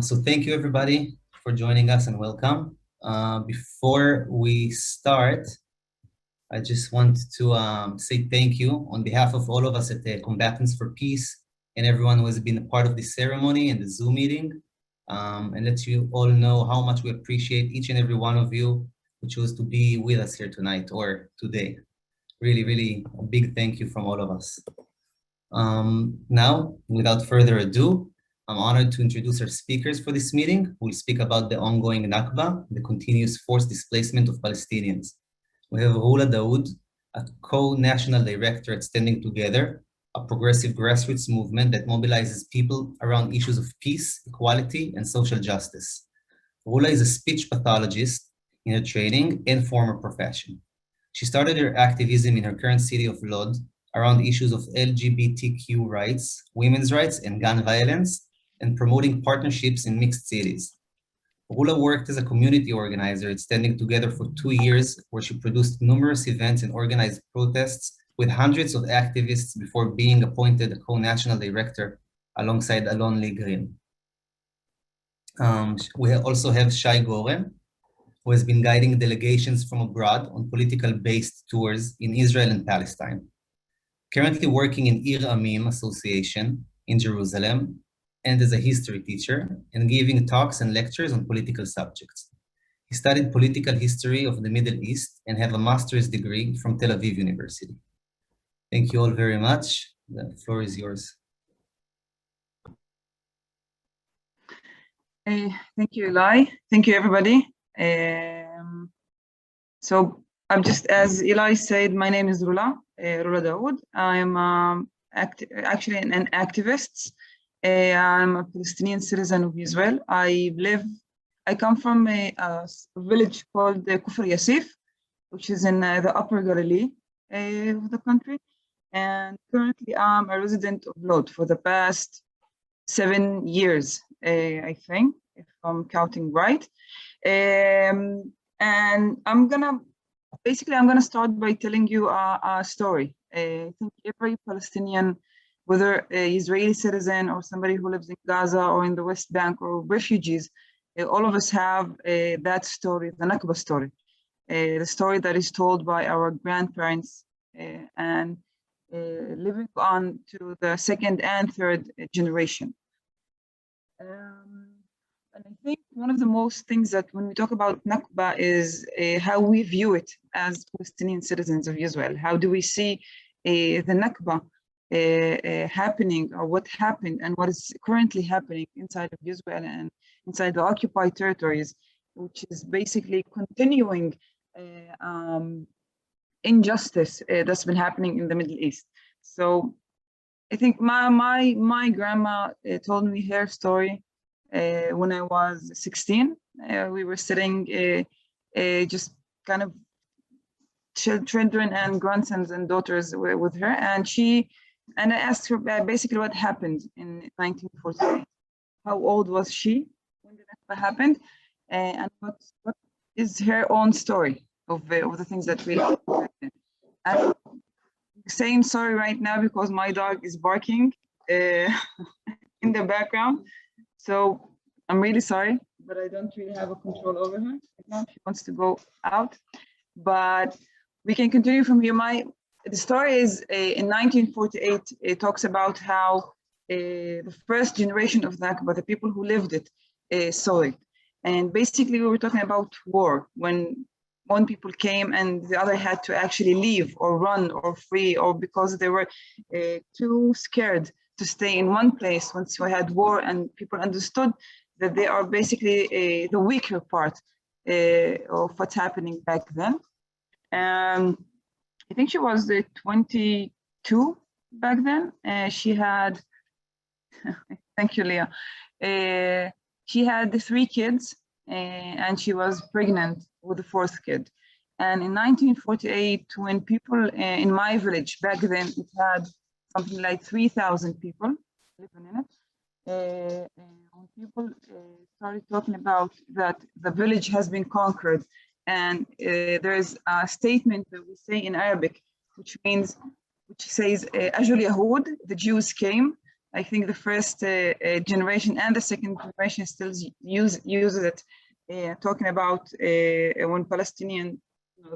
So thank you everybody for joining us and welcome. Before we start, I just want to say thank you on behalf of all of us at the Combatants for Peace and everyone who has been a part of this ceremony and the Zoom meeting, and let you all know how much we appreciate each and every one of you who chose to be with us here tonight or today. Really, really a big thank you from all of us. Now, without further ado, I'm honored to introduce our speakers for this meeting, who will speak about the ongoing Nakba, the continuous forced displacement of Palestinians. We have Rula Daood, a co-national director at Standing Together, a progressive grassroots movement that mobilizes people around issues of peace, equality, and social justice. Rula is a speech pathologist in her training and former profession. She started her activism in her current city of Lod around issues of LGBTQ rights, women's rights, and gun violence, and promoting partnerships in mixed cities. Rula worked as a community organizer at Standing Together for 2 years, where she produced numerous events and organized protests with hundreds of activists before being appointed a co-national director alongside Alon Lee Green. We also have Shai Goren, who has been guiding delegations from abroad on political-based tours in Israel and Palestine. Currently working in Ir Amim Association in Jerusalem, and as a history teacher, and giving talks and lectures on political subjects. He studied political history of the Middle East and have a master's degree from Tel Aviv University. Thank you all very much. The floor is yours. Thank you, Eli. Thank you, everybody. So I'm just, as Eli said, my name is Rula Daood. I'm actually an activist. I'm a Palestinian citizen of Israel. I come from a village called Kufr Yasif, which is in the Upper Galilee of the country. And currently I'm a resident of Lod for the past 7 years, I think, if I'm counting right. And I'm gonna start by telling you a story. I think every Palestinian, whether an Israeli citizen or somebody who lives in Gaza or in the West Bank or refugees, all of us have that story, the Nakba story, the story that is told by our grandparents and living on to the second and third generation. And I think one of the most things that when we talk about Nakba is how we view it as Palestinian citizens of Israel. How do we see the Nakba happening, or what happened and what is currently happening inside of Israel and inside the occupied territories, which is basically continuing injustice that's been happening in the Middle East. So I think my grandma told me her story when I was 16. We were sitting just kind of children and grandsons and daughters were with her, and I asked her basically what happened in 1948. How old was she when that happened, and what is her own story of the things that we have. I'm saying sorry right now because my dog is barking in the background. So I'm really sorry, but I don't really have a control over her right now. She wants to go out, but we can continue from here. The story is in 1948, it talks about how the first generation of Nakba, the people who lived it, saw it. And basically we were talking about war, when one people came and the other had to actually leave or run or flee, or because they were too scared to stay in one place once we had war, and people understood that they are basically the weaker part of what's happening back then. I think she was 22 back then. She had, thank you, Leah. She had 3 kids and she was pregnant with the 4th kid. And in 1948, when people in my village back then, it had something like 3,000 people living in it. When people started talking about that the village has been conquered, and there's a statement that we say in Arabic, which says, Ajul Yahud, the Jews came, I think the first generation and the second generation still uses it, talking about when Palestinian,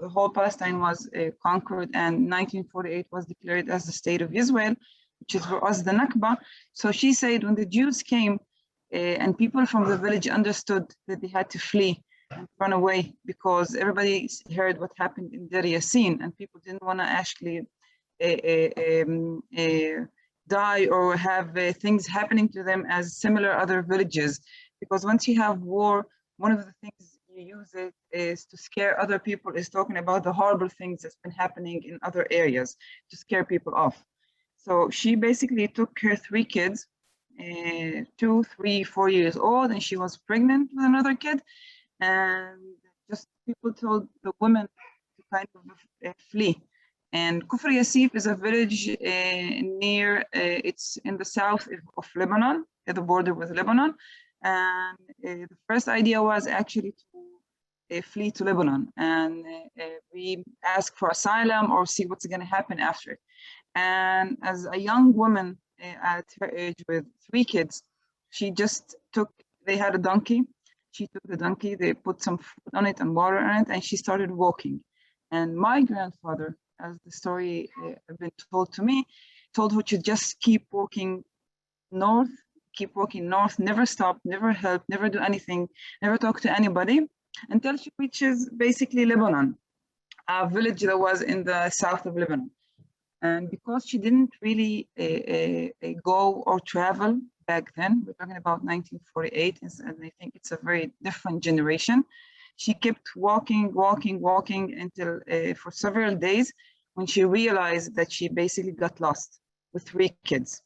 the whole Palestine was conquered, and 1948 was declared as the state of Israel, which is for us the Nakba. So she said when the Jews came and people from the village understood that they had to flee and run away because everybody heard what happened in Deir Yassin, and people didn't want to actually die or have things happening to them as similar other villages. Because once you have war, one of the things you use it is to scare other people, is talking about the horrible things that's been happening in other areas to scare people off. So she basically took her 3 kids, 2, 3, 4 years old, and she was pregnant with another kid. And just people told the women to kind of flee. And Kufr Yasif is a village near, it's in the south of Lebanon, at the border with Lebanon. And the first idea was actually to flee to Lebanon. And we ask for asylum or see what's going to happen after it. And as a young woman at her age with 3 kids, she just took, they had a donkey. She took the donkey, they put some food on it and water on it, and she started walking. And my grandfather, as the story has been told to me, told her to just keep walking north, never stop, never help, never do anything, never talk to anybody, until she reaches basically Lebanon, a village that was in the south of Lebanon. And because she didn't really go or travel back then, we're talking about 1948, and I think it's a very different generation. She kept walking until for several days, when she realized that she basically got lost with 3 kids.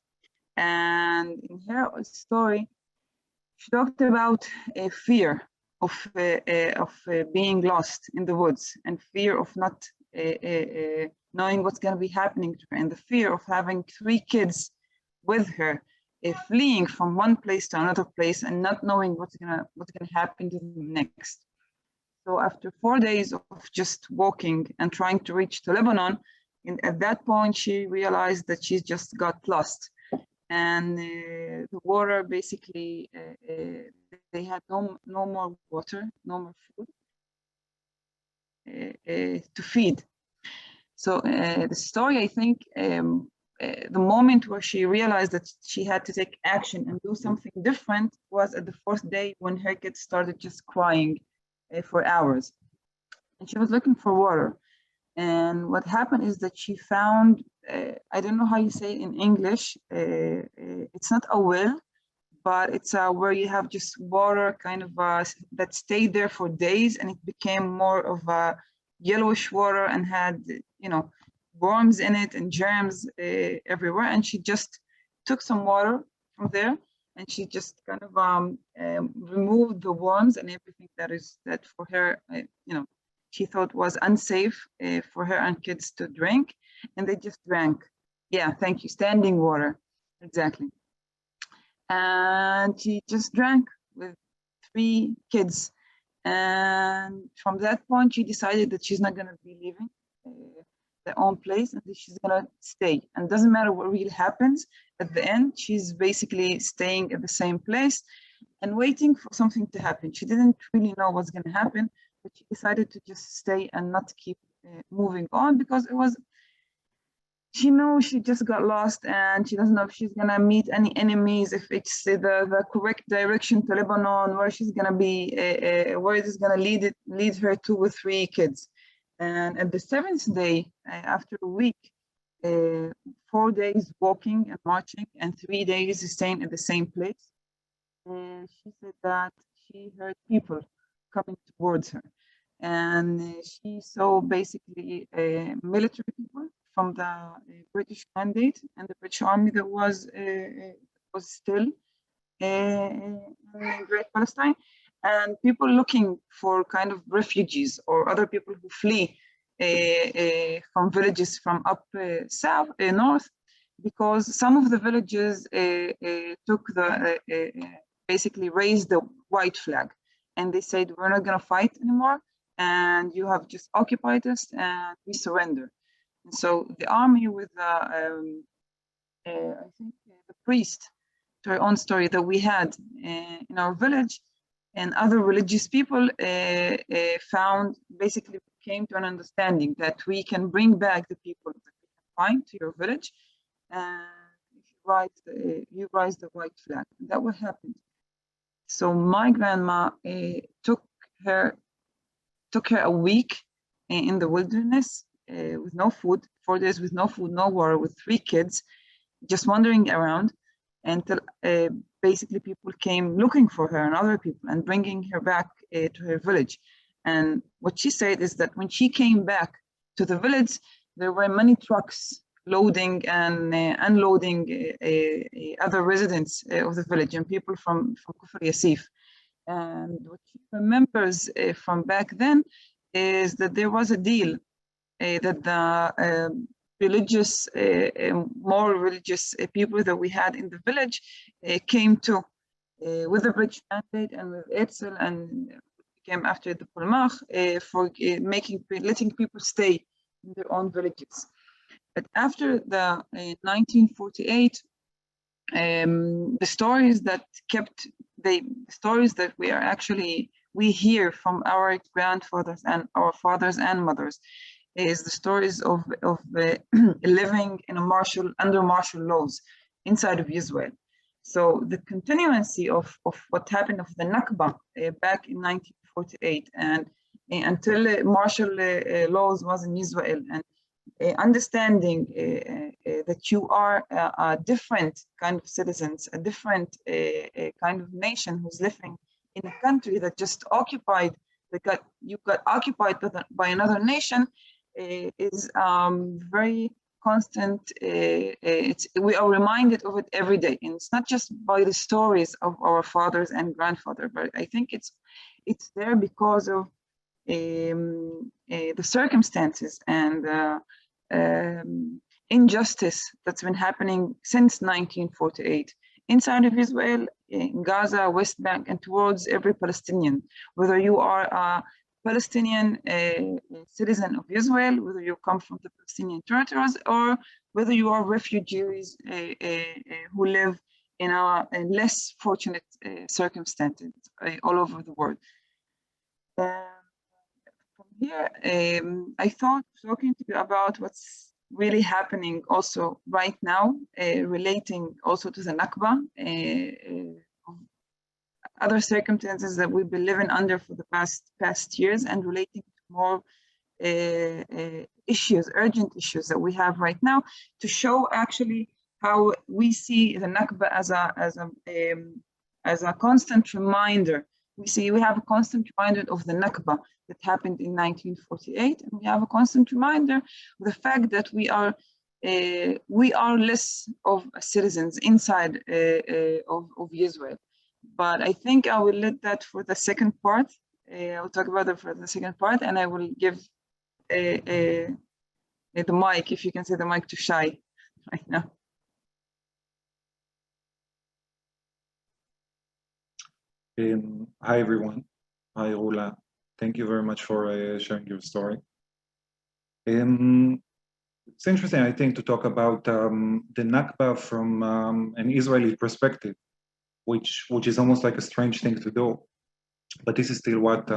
And in her story, she talked about a fear of being lost in the woods, and fear of not knowing what's going to be happening to her, and the fear of having 3 kids with her, fleeing from one place to another place and not knowing what's gonna happen to them next. So after 4 days of just walking and trying to reach to Lebanon, at that point she realized that she's just got lost, and the water basically they had no more water, no more food to feed. So the story, I think, the moment where she realized that she had to take action and do something different was at the 4th day, when her kids started just crying for hours. And she was looking for water. And what happened is that she found, I don't know how you say it in English, it's not a well, but it's where you have just water kind of that stayed there for days, and it became more of a yellowish water and had, worms in it and germs everywhere. And she just took some water from there, and she just kind of removed the worms and everything that for her, she thought was unsafe for her and kids to drink, and they just drank. Yeah, thank you. Standing water, exactly. And she just drank with 3 kids. And from that point, she decided that she's not going to be leaving their own place, and that she's going to stay. And it doesn't matter what really happens, at the end, she's basically staying at the same place and waiting for something to happen. She didn't really know what's going to happen, but she decided to just stay and not keep moving on, because she knows she just got lost, and she doesn't know if she's gonna meet any enemies, if it's the correct direction to Lebanon, where she's gonna be, where it is gonna lead her to with 3 kids. And at the 7th day, after a week, 4 days walking and marching, and 3 days staying at the same place, and she said that she heard people coming towards her, and she saw basically military people from the British mandate and the British army that was still in Great Palestine, and people looking for kind of refugees or other people who flee from villages from up south, north, because some of the villages took basically raised the white flag, and they said, we're not going to fight anymore, and you have just occupied us, and we surrender. And so the army with I think the priest, to our own story that we had in our village, and other religious people found, basically came to an understanding that we can bring back the people that we can find to your village, and if you raise the white flag. And that what happened. So my grandma took her a week in the wilderness with no food, 4 days with no food, no water, with 3 kids, just wandering around until basically people came looking for her and other people and bringing her back to her village. And what she said is that when she came back to the village, there were many trucks loading and unloading other residents of the village and people from Kufr Yasif. And what she remembers from back then is that there was a deal that the religious, more religious people that we had in the village came to with the British mandate and with Etzel, and came after the Polmach for letting people stay in their own villages. But after the 1948, the stories that we hear from our grandfathers and our fathers and mothers is the stories of living in under martial laws inside of Israel. So the continuancy of what happened of the Nakba back in 1948 and until martial laws was in Israel, and understanding that you are a different kind of citizens, a different kind of nation who's living in a country that just occupied, you got occupied by another nation, is very constant. We are reminded of it every day, and it's not just by the stories of our fathers and grandfathers, but I think it's there because of the circumstances and injustice that's been happening since 1948 inside of Israel, in Gaza, West Bank, and towards every Palestinian, whether you are a Palestinian citizen of Israel, whether you come from the Palestinian territories, or whether you are refugees who live in less fortunate circumstances all over the world. From here, I thought talking to you about what's really happening also right now, relating also to the Nakba, other circumstances that we've been living under for the past years, and relating to more issues, urgent issues that we have right now, to show actually how we see the Nakba as a constant reminder. We have a constant reminder of the Nakba that happened in 1948, and we have a constant reminder of the fact that we are less of citizens inside of Israel. But I think I will let that for the second part. I'll talk about it for the second part, and I will give the mic, if you can say the mic, to Shai right now. Hi, everyone. Hi, Rula. Thank you very much for sharing your story. It's interesting, I think, to talk about the Nakba from an Israeli perspective, which is almost like a strange thing to do. But this is still what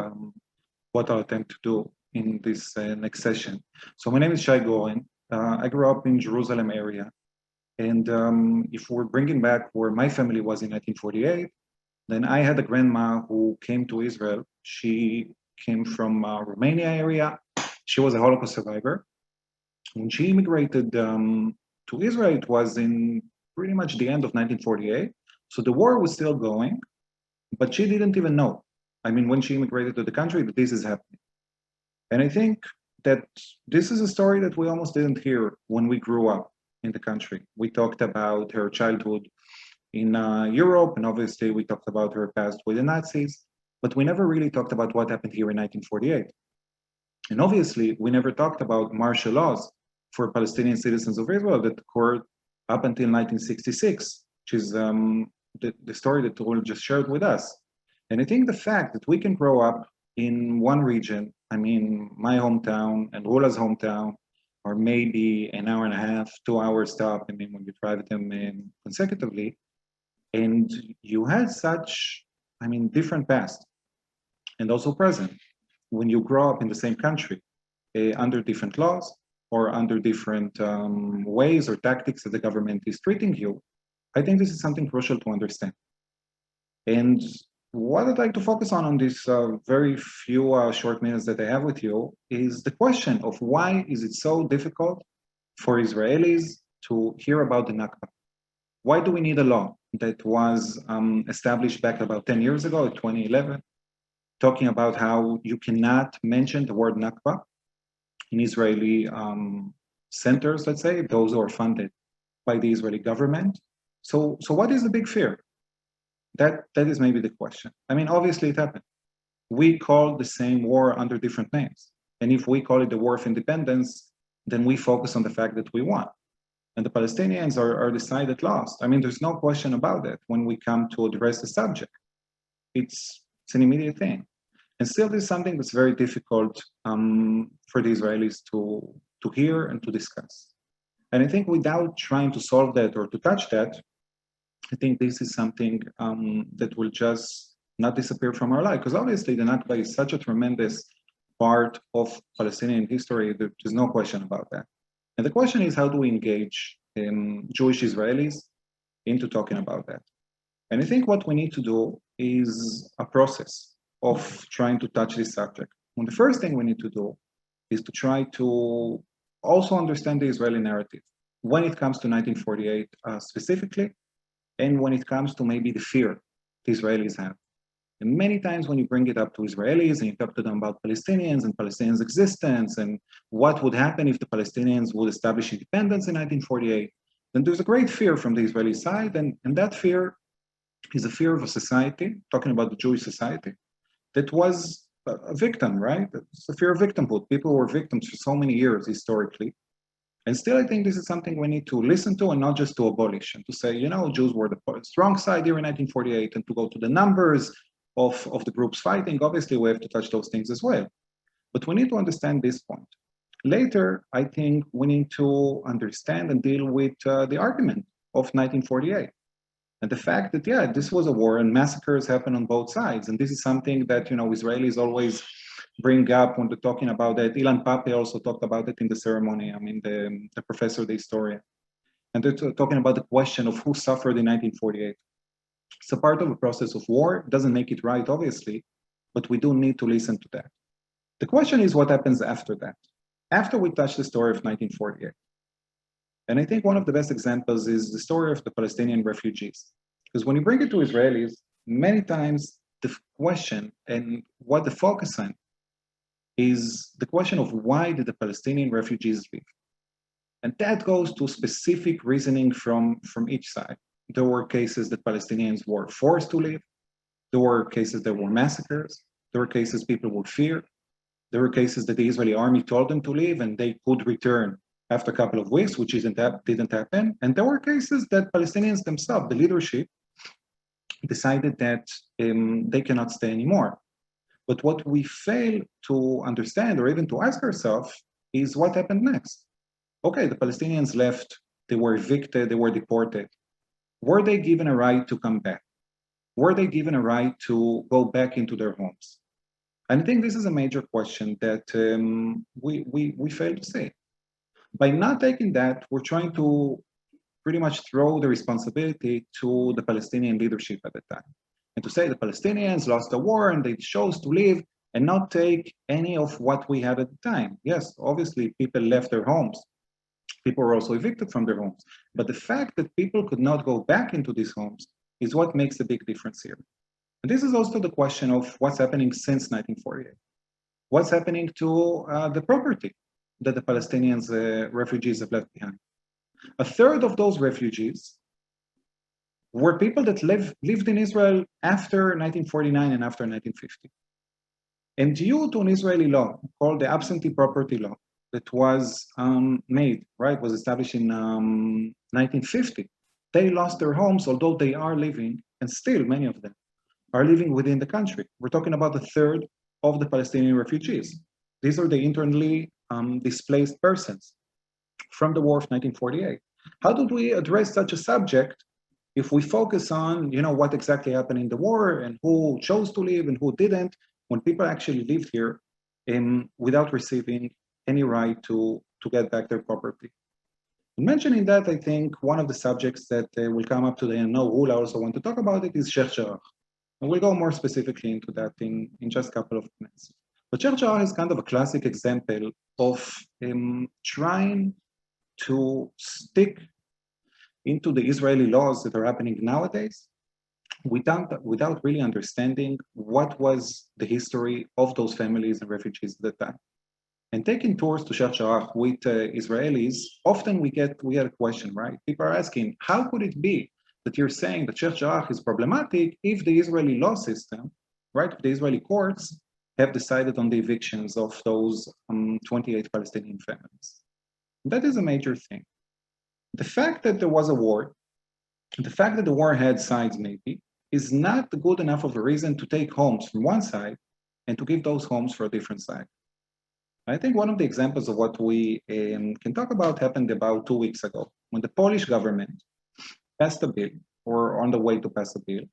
I'll attempt to do in this next session. So my name is Shai Goren. I grew up in Jerusalem area. And if we're bringing back where my family was in 1948, then I had a grandma who came to Israel. She came from Romania area. She was a Holocaust survivor. When she immigrated to Israel, it was in pretty much the end of 1948. So the war was still going, but she didn't even know. I mean, when she immigrated to the country, that this is happening. And I think that this is a story that we almost didn't hear when we grew up in the country. We talked about her childhood in Europe, and obviously we talked about her past with the Nazis, but we never really talked about what happened here in 1948. And obviously, we never talked about martial laws for Palestinian citizens of Israel that occurred up until 1966, which is the story that Rula just shared with us. And I think the fact that we can grow up in one region, I mean, my hometown and Rula's hometown, or maybe an hour and a half, 2 hour stop, I mean, when you drive them consecutively, and you had such, I mean, different past and also present when you grow up in the same country under different laws or under different ways or tactics that the government is treating you. I think this is something crucial to understand. And what I'd like to focus on these very few short minutes that I have with you is the question of why is it so difficult for Israelis to hear about the Nakba? Why do we need a law that was established back about 10 years ago, 2011, talking about how you cannot mention the word Nakba in Israeli centers, let's say, those who are funded by the Israeli government? So what is the big fear? That is maybe the question. I mean, obviously it happened. We call the same war under different names. And if we call it the War of Independence, then we focus on the fact that we won. And the Palestinians are decided lost. I mean, there's no question about it when we come to address the subject. It's an immediate thing. And still, this is something that's very difficult for the Israelis to hear and to discuss. And I think without trying to solve that or to touch that, I think this is something that will just not disappear from our life. Because obviously the Nakba is such a tremendous part of Palestinian history, there's no question about that. And the question is, how do we engage Jewish Israelis into talking about that? And I think what we need to do is a process of trying to touch this subject. And the first thing we need to do is to try to also understand the Israeli narrative when it comes to 1948 specifically, and when it comes to maybe the fear the Israelis have. And many times when you bring it up to Israelis and you talk to them about Palestinians and Palestinians' existence and what would happen if the Palestinians would establish independence in 1948, then there's a great fear from the Israeli side, and that fear is a fear of a society, talking about the Jewish society, that was a victim, right? It's a fear of victimhood. People were victims for so many years historically. And still, I think this is something we need to listen to and not just to abolish and to say, you know, Jews were the strong side here in 1948, and to go to the numbers of the groups fighting. Obviously, we have to touch those things as well. But we need to understand this point. Later, I think we need to understand and deal with the argument of 1948. And the fact that, yeah, this was a war and massacres happen on both sides. And this is something that, you know, Israelis always bring up when they're talking about that. Ilan Pape also talked about it in the ceremony. I mean, the professor, the historian. And they're talking about the question of who suffered in 1948. It's a part of a process of war. It doesn't make it right, obviously, but we do need to listen to that. The question is what happens after that, after we touch the story of 1948. And I think one of the best examples is the story of the Palestinian refugees. Because when you bring it to Israelis, many times the question and what the focus on is the question of why did the Palestinian refugees leave? And that goes to specific reasoning from each side. There were cases that Palestinians were forced to leave. There were cases that were massacres. There were cases people were feared. There were cases that the Israeli army told them to leave and they could return after a couple of weeks, which didn't happen. And there were cases that Palestinians themselves, the leadership, decided that they cannot stay anymore. But what we fail to understand or even to ask ourselves is what happened next. Okay, the Palestinians left, they were evicted, they were deported. Were they given a right to come back? Were they given a right to go back into their homes? And I think this is a major question that we fail to see. By not taking that, we're trying to pretty much throw the responsibility to the Palestinian leadership at the time. And to say the Palestinians lost the war and they chose to leave and not take any of what we had at the time. Yes, obviously people left their homes. People were also evicted from their homes. But the fact that people could not go back into these homes is what makes a big difference here. And this is also the question of what's happening since 1948. What's happening to the property that the Palestinians refugees have left behind? A third of those refugees were people that lived in Israel after 1949 and after 1950. And due to an Israeli law called the absentee property law that was was established in 1950, they lost their homes, although they are living, and still many of them are living within the country. We're talking about a third of the Palestinian refugees. These are the internally displaced persons from the war of 1948. How did we address such a subject if we focus on, what exactly happened in the war and who chose to leave and who didn't, when people actually lived here without receiving any right to get back their property? Mentioning that, I think one of the subjects that will come up today, and no, Rula also want to talk about it, is Sheikh Jarrah. And we'll go more specifically into that in just a couple of minutes. But Sheikh Jarrah is kind of a classic example of trying to stick into the Israeli laws that are happening nowadays without really understanding what was the history of those families and refugees at the time. And taking tours to Sheikh Jarrah with Israelis, often we get a question, right? People are asking, how could it be that you're saying that Sheikh Jarrah is problematic if the Israeli law system, right, the Israeli courts have decided on the evictions of those 28 Palestinian families? That is a major thing. The fact that there was a war, the fact that the war had sides maybe, is not good enough of a reason to take homes from one side and to give those homes for a different side. I think one of the examples of what we can talk about happened about 2 weeks ago, when the Polish government passed a bill, or on the way to pass a bill,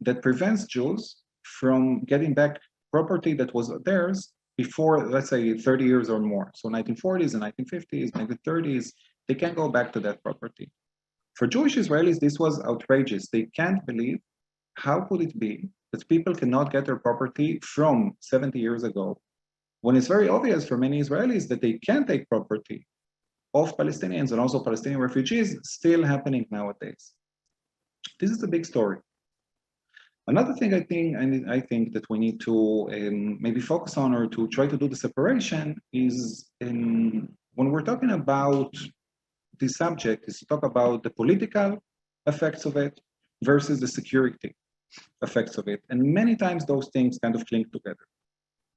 that prevents Jews from getting back property that was theirs before, let's say, 30 years or more. So 1940s and 1950s, 1930s, they can't go back to that property. For Jewish Israelis, this was outrageous. They can't believe, how could it be that people cannot get their property from 70 years ago, when it's very obvious for many Israelis that they can take property of Palestinians and also Palestinian refugees still happening nowadays. This is a big story. Another thing I think that we need to maybe focus on, or to try to do the separation, is when we're talking about this subject, is to talk about the political effects of it versus the security effects of it. And many times those things kind of cling together.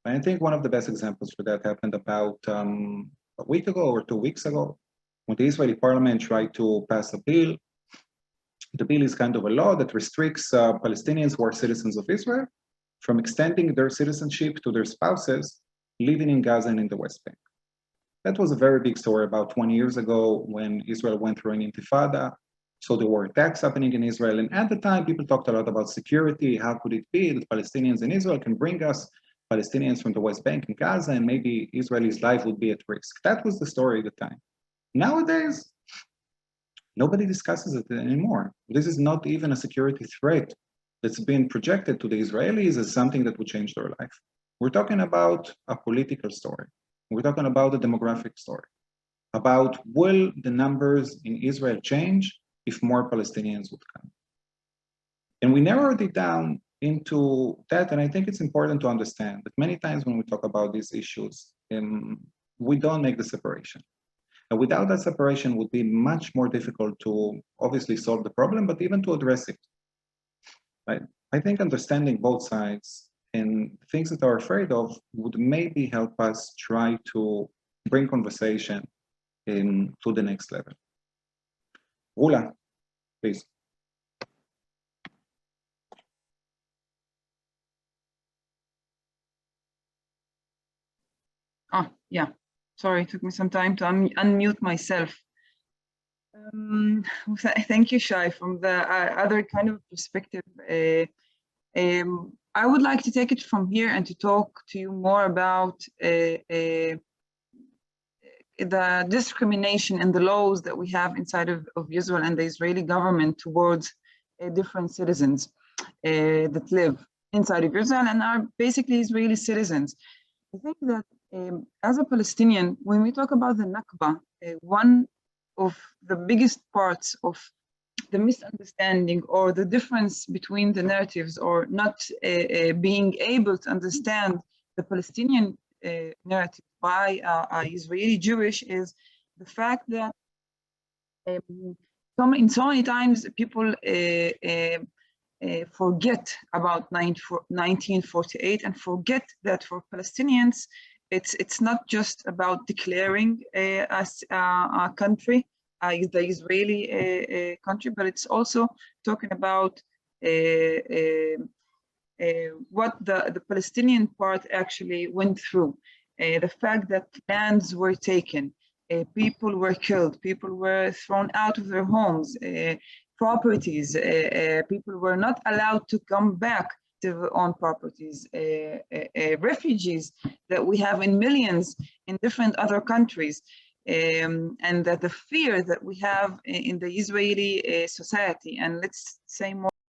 And I think one of the best examples for that happened about a week ago or 2 weeks ago, when the Israeli parliament tried to pass a bill. The bill is kind of a law that restricts Palestinians who are citizens of Israel from extending their citizenship to their spouses living in Gaza and in the West Bank. That was a very big story about 20 years ago when Israel went through an intifada. So there were attacks happening in Israel. And at the time, people talked a lot about security. How could it be that Palestinians in Israel can bring us Palestinians from the West Bank and Gaza, and maybe Israelis' life would be at risk? That was the story at the time. Nowadays, nobody discusses it anymore. This is not even a security threat that's been projected to the Israelis as something that would change their life. We're talking about a political story. We're talking about a demographic story, about will the numbers in Israel change if more Palestinians would come. And we narrowed it down into that, and I think it's important to understand that many times when we talk about these issues, we don't make the separation. And without that separation, it would be much more difficult to obviously solve the problem, but even to address it. Right? I think understanding both sides and things that are afraid of would maybe help us try to bring conversation to the next level. Rula, please. Oh, yeah. Sorry, it took me some time to unmute myself. Thank you, Shai. From the other kind of perspective, I would like to take it from here and to talk to you more about the discrimination and the laws that we have inside of Israel and the Israeli government towards different citizens that live inside of Israel and are basically Israeli citizens. I think that as a Palestinian, when we talk about the Nakba, one of the biggest parts of the misunderstanding or the difference between the narratives, or not being able to understand the Palestinian narrative by Israeli Jewish, is the fact that in so many times people forget about 1948 and forget that for Palestinians, it's not just about declaring as a country, the Israeli country, but it's also talking about what the Palestinian part actually went through, the fact that lands were taken, people were killed, people were thrown out of their homes, properties, people were not allowed to come back to their own properties, refugees that we have in millions in different other countries, and that the fear that we have in the Israeli society, and let's say more